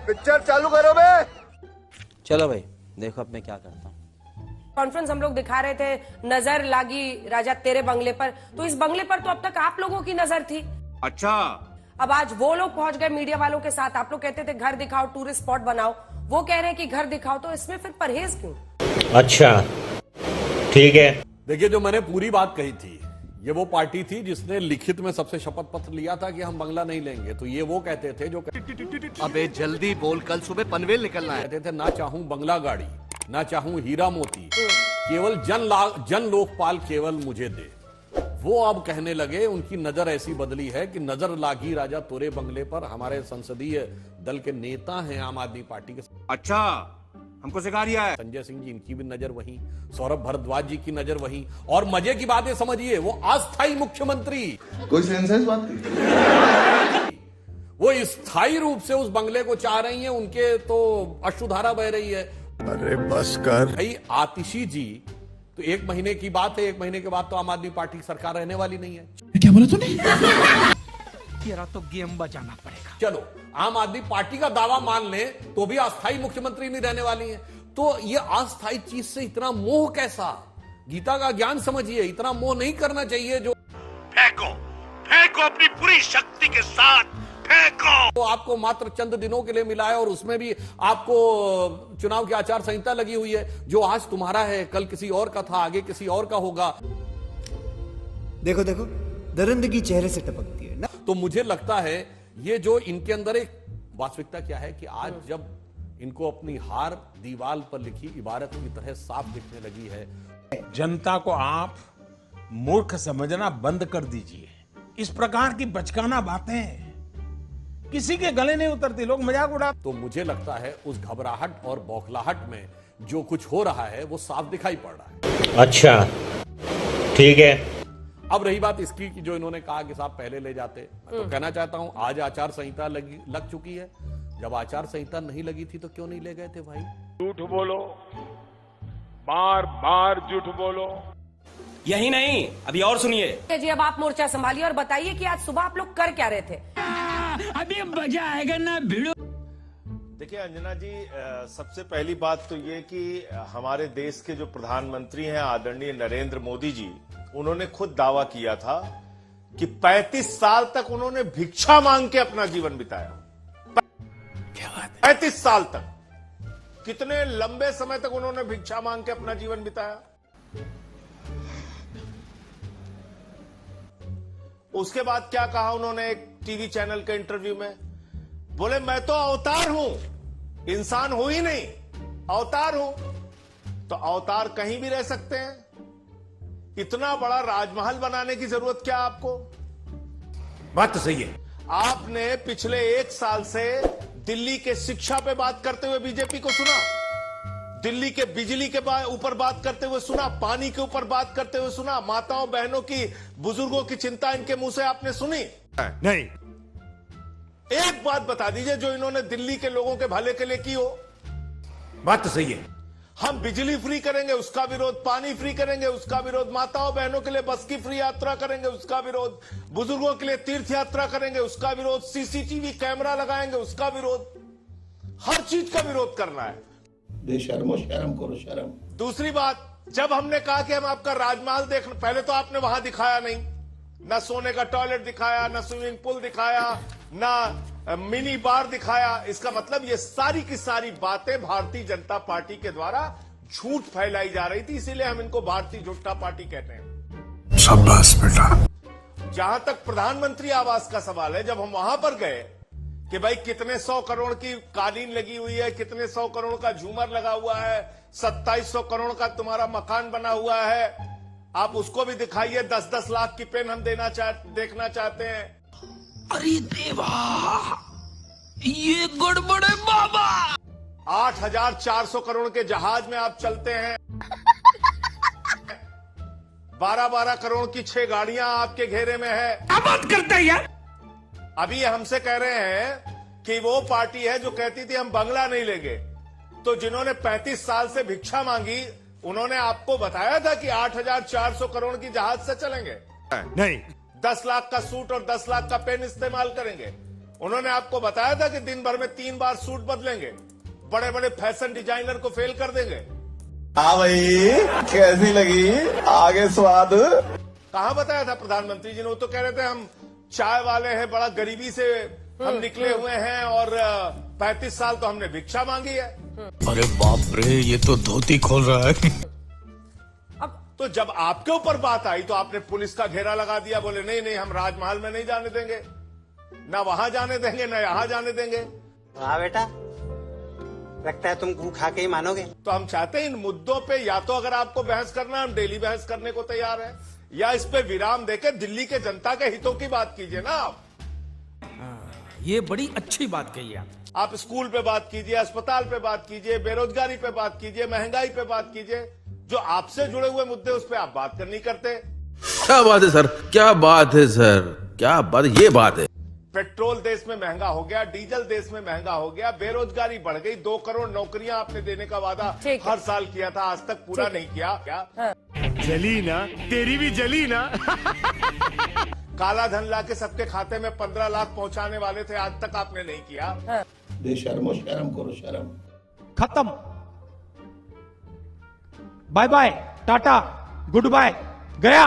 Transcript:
Picture चालू करो बे। चलो भाई देखो अब मैं क्या करता हूँ। कॉन्फ्रेंस हम लोग दिखा रहे थे, नजर लागी राजा तेरे बंगले पर, तो इस बंगले पर तो अब तक आप लोगों की नजर थी। अच्छा, अब आज वो लोग पहुंच गए मीडिया वालों के साथ। आप लोग कहते थे घर दिखाओ, टूरिस्ट स्पॉट बनाओ, वो कह रहे हैं कि घर दिखाओ, तो इसमें फिर परहेज क्यों? अच्छा ठीक है। देखिए, जो मैंने पूरी बात कही थी, ये वो पार्टी थी जिसने लिखित में सबसे शपथ पत्र लिया था कि हम बंगला नहीं लेंगे। तो ये वो कहते थे जो अबे जल्दी बोल, कल सुबह पनवेल निकलना है। कहते थे ना चाहूं बंगला गाड़ी, ना चाहूं हीरा मोती, केवल जन लोकपाल केवल मुझे दे। वो अब कहने लगे, उनकी नजर ऐसी बदली है कि नजर लागी राजा तोरे बंगले पर। हमारे संसदीय दल के नेता हैं आम आदमी पार्टी के। अच्छा, हमको सिखा रिया है। संजय सिंह जी, इनकी भी नजर वहीं, सौरभ भारद्वाज जी की नजर वहीं। और मजे की बात है, समझिए, वो अस्थायी मुख्यमंत्री, कोई सेंसेस बात नहीं, वो स्थायी रूप से उस बंगले को चाह रही हैं। उनके तो अश्रुधारा बह रही है। अरे बस कर भाई आतिशी जी, तो 1 महीने की बात है, 1 महीने के बाद तो आम आदमी पार्टी की सरकार रहने वाली नहीं है। क्या बोला तूने? तेरा तो गेम बजाना पड़ेगा। चलो, आम आदमी पार्टी का दावा मान ले तो भी अस्थायी मुख्यमंत्री नहीं रहने वाली है। तो ये अस्थायी चीज से इतना मोह कैसा? गीता का ज्ञान समझिए, इतना मोह नहीं करना चाहिए। जो फेंको, फेंको अपनी पूरी शक्ति के साथ फेंको। तो आपको मात्र चंद दिनों के लिए मिला है, और उसमें भी आपको चुनाव की आचार संहिता लगी हुई है। जो आज तुम्हारा है, कल किसी और का था, आगे किसी और का होगा। देखो देखो, दरिंदगी चेहरे से टपकती है ना। तो मुझे लगता है ये जो इनके अंदर एक वास्तविकता क्या है कि आज जब इनको अपनी हार दीवार पर लिखी इबारत की तरह साफ दिखने लगी है। जनता को आप मूर्ख समझना बंद कर दीजिए। इस प्रकार की बचकाना बातें किसी के गले नहीं उतरती, लोग मजाक उड़ाते। तो मुझे लगता है उस घबराहट और बौखलाहट में जो कुछ हो रहा है वो साफ दिखाई पड़ रहा है। अच्छा ठीक है। अब रही बात इसकी कि जो इन्होंने कहा कि साहब पहले ले जाते, मैं तो कहना चाहता हूं आज आचार संहिता लग चुकी है। जब आचार संहिता नहीं लगी थी तो क्यों नहीं ले गए थे भाई? झूठ बोलो, बार बार झूठ बोलो। यही नहीं, अभी और सुनिए जी। अब आप मोर्चा संभालिए और बताइए कि आज सुबह आप लोग कर क्या रहे थे? अभी मजा आएगा ना भिड़ो। देखिए अंजना जी, सबसे पहली बात तो ये कि हमारे देश के जो प्रधानमंत्री हैं आदरणीय नरेंद्र मोदी जी, उन्होंने खुद दावा किया था कि 35 साल तक उन्होंने भिक्षा मांग के अपना जीवन बिताया। 35 साल तक, कितने लंबे समय तक उन्होंने भिक्षा मांग के अपना जीवन बिताया। उसके बाद क्या कहा उन्होंने एक टीवी चैनल के इंटरव्यू में? बोले मैं तो अवतार हूं, इंसान हूं ही नहीं, अवतार हूं। तो अवतार कहीं भी रह सकते हैं। इतना बड़ा राजमहल बनाने की जरूरत क्या आपको? बात तो सही है। आपने पिछले 1 साल से दिल्ली के शिक्षा पे बात करते हुए बीजेपी को सुना, दिल्ली के बिजली के ऊपर बात करते हुए सुना, पानी के ऊपर बात करते हुए सुना, माताओं बहनों की, बुजुर्गों की चिंता इनके मुंह से आपने सुनी नहीं। एक बात बता दीजिए जो इन्होंने दिल्ली के लोगों के भले के लिए की हो। बात तो सही है। हम बिजली फ्री करेंगे, उसका विरोध, पानी फ्री करेंगे, उसका विरोध, माताओं बहनों के लिए बस की फ्री यात्रा करेंगे, उसका विरोध, बुजुर्गों के लिए तीर्थ यात्रा करेंगे, उसका विरोध, सीसीटीवी कैमरा लगाएंगे, उसका विरोध, हर चीज का विरोध करना है। बेशर्मो, शर्म करो शर्म। दूसरी बात, जब हमने कहा कि हम आपका राजमहल देख, पहले तो आपने वहां दिखाया नहीं, ना सोने का टॉयलेट दिखाया, ना स्विमिंग पूल दिखाया, ना मिनी बार दिखाया। इसका मतलब ये सारी की सारी बातें भारतीय जनता पार्टी के द्वारा झूठ फैलाई जा रही थी, इसीलिए हम इनको भारतीय झूठा पार्टी कहते हैं। शाबाश बेटा। जहां तक प्रधानमंत्री आवास का सवाल है, जब हम वहां पर गए कि भाई कितने 100 करोड़ की कालीन लगी हुई है, कितने 100 करोड़ का झूमर लगा हुआ है, 2700 करोड़ का तुम्हारा मकान बना हुआ है, आप उसको भी दिखाइए। 10-10 लाख की पेन हम देखना चाहते हैं। अरे देवा, ये गड़बड़ है बाबा। 8,400 करोड़ के जहाज में आप चलते हैं। 12-12 करोड़ की 6 गाड़ियां आपके घेरे में है। क्या बात करते हैं यार? अभी ये हमसे कह रहे हैं कि वो पार्टी है जो कहती थी हम बंगला नहीं लेंगे। तो जिन्होंने 35 साल से भिक्षा मांगी, उन्होंने आपको बताया था कि 8,400 करोड़ की जहाज से चलेंगे? नहीं। 10 लाख का सूट और 10 लाख का पेन इस्तेमाल करेंगे? उन्होंने आपको बताया था कि दिन भर में 3 बार सूट बदलेंगे, बड़े बड़े फैशन डिजाइनर को फेल कर देंगे। हाँ भाई, कैसी लगी आगे स्वाद? कहाँ बताया था प्रधानमंत्री जी ने? वो तो कह रहे थे हम चाय वाले हैं, बड़ा गरीबी से हम निकले हुए हैं और 35 साल तो हमने भिक्षा मांगी है। अरे बाप रे, ये तो धोती खोल रहा है। तो जब आपके ऊपर बात आई तो आपने पुलिस का घेरा लगा दिया, बोले नहीं नहीं हम राजमहल में नहीं जाने देंगे, ना वहां जाने देंगे ना यहां जाने देंगे। वाह बेटा, लगता है तुम गू खा के ही मानोगे। तो हम चाहते हैं इन मुद्दों पे या तो अगर आपको बहस करना, हम डेली बहस करने को तैयार हैं, या इस पे विराम देके दिल्ली के जनता के हितों की बात कीजिए ना आप। ये बड़ी अच्छी बात कही आप स्कूल पे बात कीजिए, अस्पताल पे बात कीजिए, बेरोजगारी पे बात कीजिए, महंगाई पे बात कीजिए। जो आपसे जुड़े हुए मुद्दे उस पे आप बात करनी करते। क्या बात है सर, क्या बात है सर, क्या बात, ये बात है। पेट्रोल देश में महंगा हो गया, डीजल देश में महंगा हो गया, बेरोजगारी बढ़ गई, 2 करोड़ नौकरियां आपने देने का वादा हर साल किया था, आज तक पूरा नहीं किया। क्या जली ना, तेरी भी जली ना। काला धन लाके सबके खाते में 15 लाख पहुंचाने वाले थे, आज तक आपने नहीं किया। बेशर्मो शर्म करो शर्म। खत्म, bye bye, tata, goodbye, गया।